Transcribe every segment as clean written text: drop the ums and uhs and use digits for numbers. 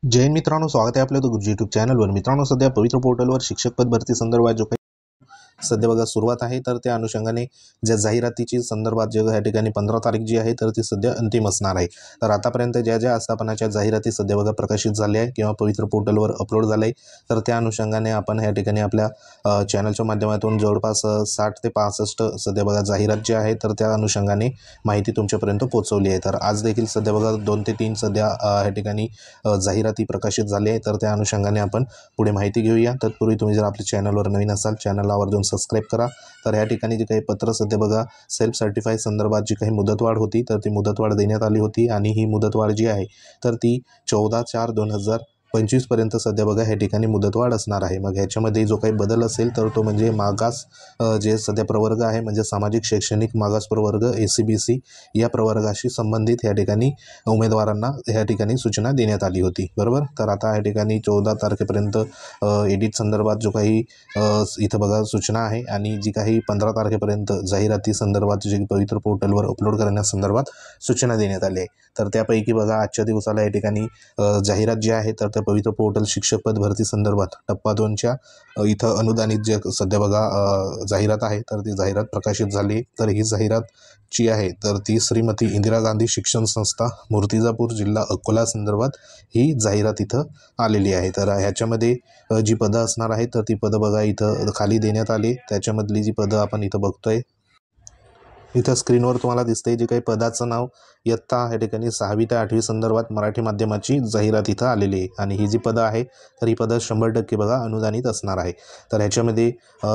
जय हिंद मित्रांनो, स्वागत आहे आपल्या यूट्यूब चॅनलवर। मित्रांनो, सध्या पवित्र पोर्टलवर शिक्षक पद भरती संदर्भात जो काही सध्या बघा सुरुवात आहे, तर त्या अनुषंगाने ज्या जाहिरातीची संदर्भात जे या ठिकाणी 15 तारीख जी आहे तर ती सध्या अंतिम असणार आहे। तर आतापर्यंत ज्या ज्या आस्थापनाच्या जाहिराती सध्या बघा प्रकाशित झाल्या आहे किंवा पवित्र पोर्टलवर अपलोड झाले आहे, तर त्या अनुषंगाने आपण या ठिकाणी आपल्या चॅनलच्या माध्यमातून जवळपास 60 ते 65 सध्या बघा जाहिरात जी आहे तर त्या अनुषंगाने माहिती तुमच्यापर्यंत पोहोचवली आहे। तर आज देखील सध्या बघा 2 ते 3 सध्या या ठिकाणी जाहिराती प्रकाशित झाली आहे, तर त्या अनुषंगाने आपण पुढे माहिती घेऊया। तत्पूर्वी तुम्ही जर आपल्या चॅनलवर नवीन असाल, चॅनलला आवर्जून सबस्क्राइब करा। तर या ठिकाणी जे काही पत्र सध्या बघा सेल्फ सर्टिफाईड संदर्भात जी काही मुदतवाढ होती तर ती मुदतवाढ देण्यात आली होती आणि ही मुदतवाढ जी आहे तर ती 14/4/2025 पर्यंत सध्या बघा या ठिकाणी मुदतवाढ असणार आहे। मग ह्याच्यामध्ये जो काही बदल असेल तर तो म्हणजे मागास जे सध्या प्रवर्ग आहे म्हणजे सामाजिक शैक्षणिक मागास प्रवर्ग ACBC या प्रवर्गाशी संबंधित या ठिकाणी उमेदवारांना या ठिकाणी सूचना देण्यात आली होती, बरोबर। तर आता या ठिकाणी 14 तारखेपर्यंत एडिट संदर्भात जो काही इथं बघा सूचना आहे आणि जी काही 15 तारखेपर्यंत जाहिराती संदर्भात जे पवित्र पोर्टलवर अपलोड करण्यासंदर्भात सूचना देण्यात आली आहे। तर त्यापैकी बघा आजच्या दिवसाला या ठिकाणी जाहिरात जी आहे तर त्या पवित्र पोर्टल शिक्षक पद भरती संदर्भात टप्पा 2च्या इथं अनुदानित जे सध्या बघा जाहिरात आहे तर ती जाहिरात प्रकाशित झाली। तर ही जाहिरात जी आहे तर ती श्रीमती इंदिरा गांधी शिक्षण संस्था मूर्तिजापूर जिल्हा अकोला संदर्भात ही जाहिरात इथं आलेली आहे। तर ह्याच्यामध्ये जी पदं असणार आहेत तर ती पदं बघा इथं खाली देण्यात आली। त्याच्यामधली जी पदं आपण इथं बघतोय, इथं स्क्रीनवर तुम्हाला दिसते जे काही पदाचं नाव इयत्ता या ठिकाणी 6वी ते 8वी संदर्भात मराठी माध्यमाची जाहिरात इथं आलेली आहे आणि ही जी पदं आहे तर ही पदं 100% बघा अनुदानित असणार आहे। तर ह्याच्यामध्ये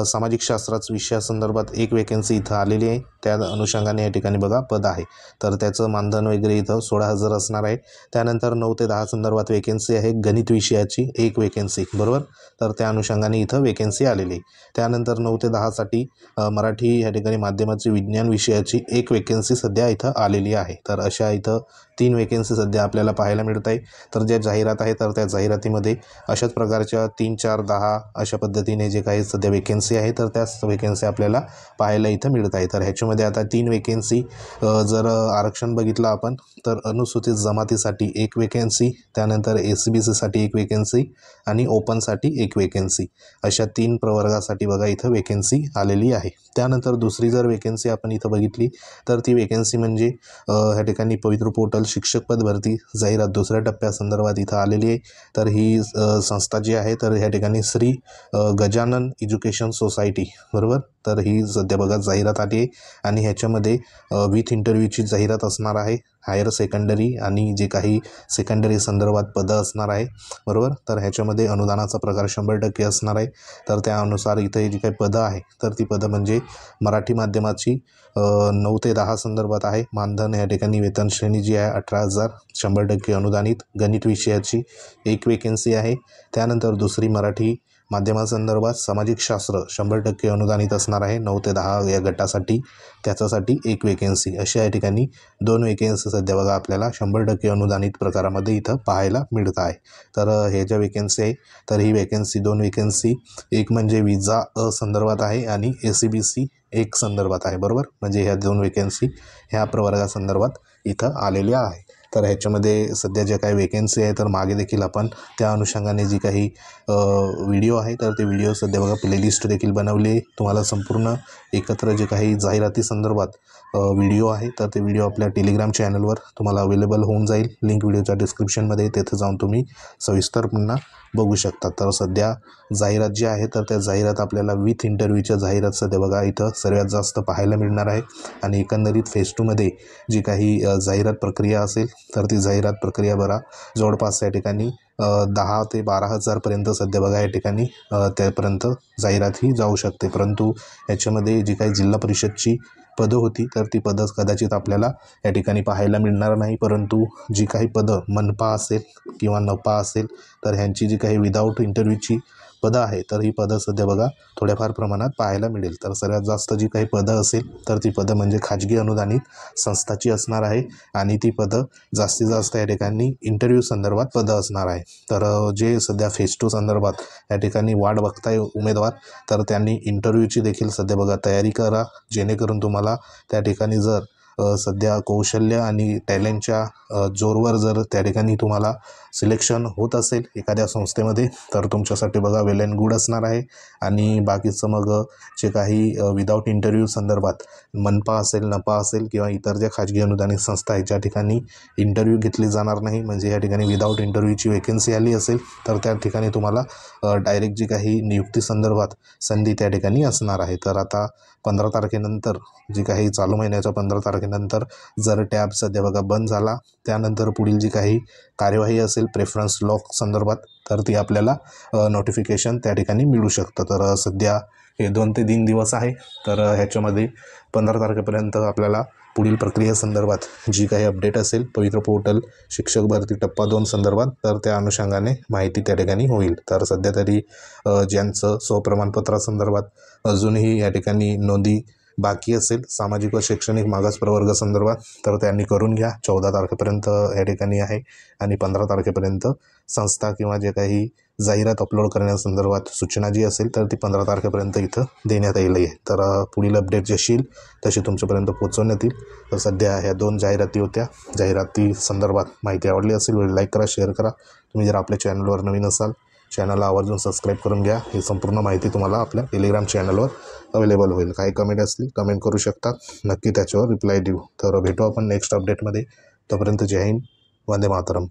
सामाजिक शास्त्राच्या विषयासंदर्भात एक वेकेन्सी इथं आलेली आहे, त्या अनुषंगाने या ठिकाणी बघा पद आहे। तर त्याचं मानधन वगैरे इथं 16,000 असणार आहे। त्यानंतर 9 ते 10 संदर्भात वेकेन्सी आहे, गणित विषयाची एक वेकेन्सी, बरोबर। तर त्या अनुषंगाने इथं वेकेन्सी आलेली आहे। त्यानंतर 9 ते 10 साठी मराठी या ठिकाणी माध्यमाची विज्ञान विषयाची एक वेकेन्सी सध्या इथं आलेली आहे। तर अशा इथं 3 वेकेन्सी सध्या आपल्याला पाहायला मिळत आहे। तर ज्या जाहिरात आहे तर त्या जाहिरातीमध्ये अशाच प्रकारच्या 3, 4, 10 अशा पद्धतीने जे काही सध्या वेकेन्सी आहे तर त्याच वेकेन्सी आपल्याला पाहायला इथं मिळत आहे। तर ह्याच्यामध्ये आता 3 वेकेन्सी जर आरक्षण बघितलं आपण तर अनुसूचित जमातीसाठी एक वेकेन्सी, त्यानंतर ACBC साठी एक वेकेन्सी आणि ओपनसाठी एक वेकेन्सी, अशा 3 प्रवर्गासाठी बघा इथं वेकेन्सी आलेली आहे। त्यानंतर दुसरी जर वेकेन्सी आपण इथं बघितली तर ती वेकेन्सी म्हणजे ह्या ठिकाणी पवित्र पोर्टल शिक्षक पद भरती जाहिरात 2ऱ्या टप्प्यासंदर्भात इथं आलेली आहे। तर ही संस्था जी आहे तर ह्या ठिकाणी श्री गजानन एज्युकेशन सोसायटी, बरोबर। तर ही सध्या बघा जाहिरात आली आहे आणि ह्याच्यामध्ये विथ इंटरव्ह्यूची जाहिरात असणार आहे, हायर सेकंडरी आणि जे काही सेकंडरी संदर्भात पदं असणार आहे, बरोबर। तर ह्याच्यामध्ये अनुदानाचा प्रकार 100% असणार आहे। तर त्यानुसार इथे जी काही पदं आहे तर ती पदं म्हणजे मराठी माध्यमाची 9 ते 10 संदर्भात आहे, मानधन या ठिकाणी वेतन श्रेणी जी आहे 18,000, 100% अनुदानित, गणित विषयाची एक वेकेन्सी आहे। त्यानंतर दुसरी मराठी माध्यमासंदर्भात सामाजिक शास्त्र 100% अनुदानित असणार आहे 9 ते 10 या गटासाठी, त्याच्यासाठी एक वेकेन्सी, अशा या ठिकाणी 2 वेकेन्सी सध्या बघा आपल्याला 100% अनुदानित प्रकारामध्ये इथं पाहायला मिळत आहे। तर हे ज्या वेकेन्सी आहे तर ही वेकेन्सी 2 वेकेन्सी एक म्हणजे विजा संदर्भात आहे आणि ACBC एक संदर्भात आहे, बरोबर। म्हणजे ह्या 2 वेकेन्सी ह्या प्रवर्गासंदर्भात इथं आलेल्या आहे। तर ह्याच्यामध्ये सध्या ज्या काही वेकेन्सी आहे तर मागे देखील आपण त्या अनुषंगाने जी काही व्हिडिओ आहे तर ते व्हिडिओ सध्या बघा प्लेलिस्ट देखील बनवली आहे। तुम्हाला संपूर्ण एकत्र जे काही जाहिराती संदर्भात व्हिडिओ आहे तर ते व्हिडिओ आपल्या टेलिग्राम चॅनलवर तुम्हाला अवेलेबल होऊन जाईल, लिंक व्हिडिओच्या डिस्क्रिप्शनमध्ये, तेथे जाऊन तुम्ही सविस्तर पुन्हा बघू शकता। तर सध्या जाहिरात जी आहे तर त्या जाहिरात आपल्याला विथ इंटरव्ह्यूच्या जाहिरात सध्या बघा इथं सर्वात जास्त पाहायला मिळणार आहे आणि एकंदरीत फेज 2 मध्ये जी काही जाहिरात प्रक्रिया असेल तर ती जाहिरात प्रक्रिया बघा जवळपास या ठिकाणी 10 ते 12,000 पर्यंत सध्या बघा या ठिकाणी त्यापर्यंत जाहिरात ही जाऊ शकते। परंतु याच्यामध्ये जी काही जिल्हा परिषदची पदं होती तर ती पदं कदाचित आपल्याला या ठिकाणी पाहायला मिळणार नाही, परंतु जी काही पदं मनपा असेल किंवा नपा असेल तर ह्यांची जी काही विदाऊट इंटरव्ह्यूची पदं आहे तर ही पदं सध्या बघा थोड्याफार प्रमाणात पाहायला मिळेल। तर सर्वात जास्त जी काही पदं असेल तर ती पदं म्हणजे खाजगी अनुदानित संस्थाची असणार आहे आणि ती पदं जास्तीत जास्त या ठिकाणी इंटरव्ह्यू संदर्भात पदं असणार आहे। तर जे सध्या फेज 2 संदर्भात या ठिकाणी वाट बघताय उमेदवार तर त्यांनी इंटरव्ह्यूची देखील सध्या बघा तयारी करा, जेणेकरून तुम्हाला त्या ठिकाणी जर सध्या कौशल्य आणि टॅलेंटच्या जोरवर जर त्या ठिकाणी तुम्हाला सिलेक्शन होत असेल एखाद्या संस्थेमध्ये तर तुमच्यासाठी बघा वेल अँड गुड असणार आहे. आणि बाकीचं मग जे काही विदाऊट इंटरव्ह्यू संदर्भात मनपा असेल, नपा असेल किंवा इतर ज्या खाजगी अनुदानित संस्था आहेत ज्या ठिकाणी इंटरव्ह्यू घेतली जाणार नाही, म्हणजे या ठिकाणी विदाऊट इंटरव्ह्यूची वेकेन्सी आली असेल तर त्या ठिकाणी तुम्हाला डायरेक्ट जी काही नियुक्ती संदर्भात संधी त्या ठिकाणी असणार आहे. तर आता 15 तारखेनंतर जी काही चालू महिन्याच्या 15 तारखेनंतर जर टॅब सध्या बघा बंद झाला, त्यानंतर पुढील जी काही कार्यवाही असेल प्रेफरन्स लॉक संदर्भात तर ती आपल्याला नोटिफिकेशन त्या ठिकाणी मिळू शकतं. तर सध्या हे 2 ते 3 दिवस आहे. तर ह्याच्यामध्ये 15 तारखेपर्यंत आपल्याला पुढील प्रक्रियेसंदर्भात जी काही अपडेट असेल पवित्र पोर्टल शिक्षक भरती टप्पा 2 संदर्भात तर त्या अनुषंगाने माहिती त्या ठिकाणी होईल. तर सध्या तरी ज्यांचं स्वप्रमाणपत्रासंदर्भात अजूनही या ठिकाणी नोंदी बाकी असेल सामाजिक व शैक्षणिक मागास प्रवर्ग संदर्भात तर त्यांनी करून घ्या. 14 तारखेपर्यंत या ठिकाणी आहे आणि 15 तारखेपर्यंत संस्था किंवा जे काही जाहिरात अपलोड करण्यासंदर्भात सूचना जी असेल तर ती 15 तारखेपर्यंत इथं देण्यात येईल आहे. तर पुढील अपडेट जशी येईल तशी तुमच्यापर्यंत पोहोचवण्यात येईल. तर सध्या ह्या 2 जाहिराती होत्या. जाहिराती संदर्भात माहिती आवडली असेल व्हिडिओ लाईक करा, शेअर करा. तुम्ही जर आपल्या चॅनलवर नवीन असाल चॅनलला आवर्जून सबस्क्राईब करून घ्या. ही संपूर्ण माहिती तुम्हाला आपल्या टेलिग्राम चॅनलवर अवेलेबल होईल. काही कमेंट असतील कमेंट करू शकता, नक्की त्याच्यावर रिप्लाय देऊ. तर भेटू आपण नेक्स्ट अपडेटमध्ये. तोपर्यंत जय हिंद, वंदे मातरम.